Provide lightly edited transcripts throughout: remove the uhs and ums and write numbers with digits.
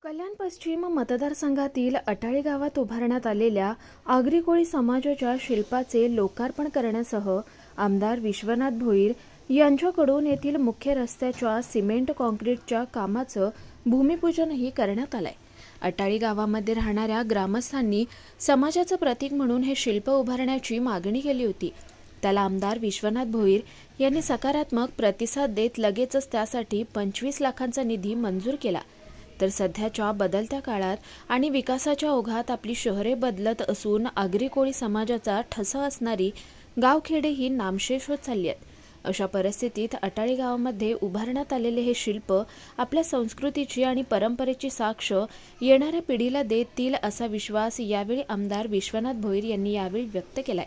कल्याण पश्चिम मतदारसंघातील अटाळी गावात उभारण्यात आलेल्या आगरी कोळी समाजाच्या शिल्पाचे लोकार्पण करण्यासह आमदार विश्वनाथ भोईर यांच्याकडून येथील मुख्य रस्त्याच्या सिमेंट काँक्रीटच्या कामाचं भूमिपूजनही करण्यात आलंय। अटाळी गावामध्ये राहणाऱ्या ग्रामस्थांनी समाजाचं प्रतीक म्हणून हे शिल्प उभारण्याची मागणी केली होती। त्याला आमदार विश्वनाथ भोईर यांनी सकारात्मक प्रतिसाद देत लगेचच त्यासाठी 25 लाखांचा निधी मंजूर केला। तर सध्याच्या बदलत्या काळात आणि विकासाच्या ओघात आपली शहरे बदलत असून आगरी कोळी समाजाचा ठसा असणारी गावखेडे ही नामशेष होत चालली आहेत। अशा परिस्थितीत अटाळी गावामध्ये उभारण्यात आलेले हे शिल्प आपल्या संस्कृतीची आणि परंपरेची साक्ष येणाऱ्या पिढीला देतील असा विश्वास यावेळी आमदार विश्वनाथ भोईर यांनी यावेळी व्यक्त केलाय।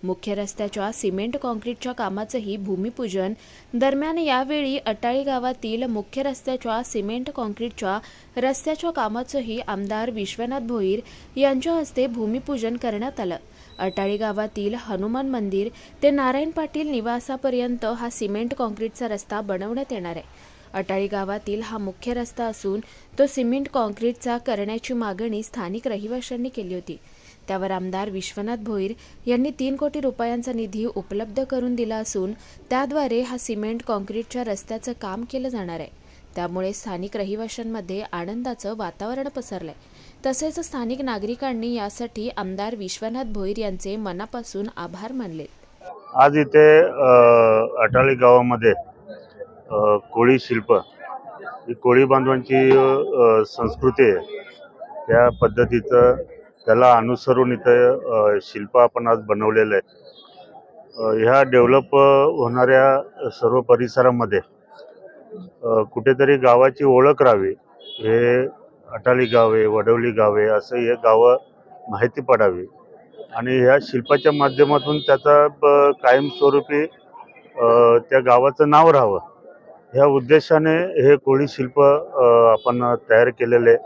मुख्य रस्त्याच्या सिमेंट काँक्रीटच्या कामाचंही भूमिपूजन दरम्यान यावेळी अटाळी गावातील मुख्य रस्त्याच्या सिमेंट काँक्रीटच्या रस्त्याच्या कामाचंही आमदार विश्वनाथ भोईर यांच्या हस्ते भूमिपूजन करण्यात आलं। अटाळी गावातील हनुमान मंदिर ते नारायण पाटील निवासापर्यंत हा सिमेंट काँक्रीटचा रस्ता बनवण्यात येणार आहे। अटाळी गावातील हा मुख्य रस्ता असून तो सिमेंट काँक्रीटचा करण्याची मागणी स्थानिक रहिवाशांनी केली होती। त्यावर आमदार विश्वनाथ भोईर यांनी 3 कोटी रुपयांचा निधी उपलब्ध करून दिला असून त्याद्वारे हा सिमेंट काँक्रीटच्या रस्त्याचं काम केलं जाणार आहे। त्यामुळे स्थानिक रहिवाशांमध्ये आनंदाचं वातावरण पसरलंय। तसेच स्थानिक नागरिकांनी यासाठी आमदार विश्वनाथ भोईर यांचे मनापासून आभार मानले। आज इथे अटाळी गावामध्ये कोळी शिल्प ही कोळी बांधवांची संस्कृती आहे, त्या पद्धतीचं त्याला अनुसरून इथे शिल्प आपण आज बनवलेलं आहे। ह्या डेव्हलप होणाऱ्या सर्व परिसरामध्ये कुठेतरी गावाची ओळख राहावी, हे अटाळी गावे वडवली गावे असं हे गावं माहिती पडावी आणि ह्या शिल्पाच्या माध्यमातून त्याचा कायमस्वरूपी त्या गावाचं नाव राहावं, ह्या उद्देशाने हे कोळी शिल्प आपण तयार केलेले।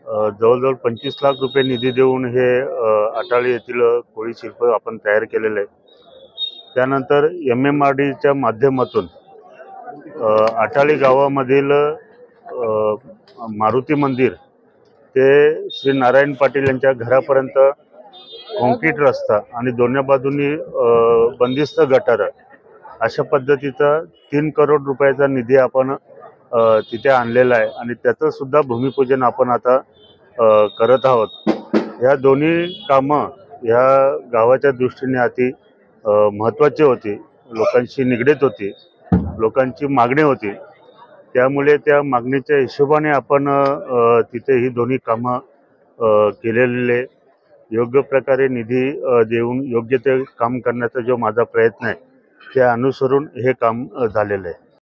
जवळजवळ 25 लाख रुपये निधी देऊन हे अटाळी येथील कोळी शिल्प आपण तयार केलेले आहे। त्यानंतर MMRDच्या माध्यमातून अटाळी गावामधील मारुती मंदिर ते श्री नारायण पाटील यांच्या घरापर्यंत काँक्रीट रस्ता आणि दोन्ही बाजूंनी बंदिस्त गटार अशा पद्धतीचा 3 करोड रुपयाचा निधी आपण तिथे आणलेला आहे आणि त्याचं सुद्धा भूमिपूजन आपण आता करत आहोत। या दोन्ही कामं ह्या गावाच्या दृष्टीने अति महत्त्वाची होती, लोकांशी निगडीत होती, लोकांची मागणी होती। त्यामुळे त्या मागणीच्या हिशोबाने आपण तिथे ही दोन्ही कामं केलेले, योग्य प्रकारे निधी देऊन योग्य ते काम करण्याचा जो माझा प्रयत्न आहे त्या अनुसरून हे काम झालेलं आहे।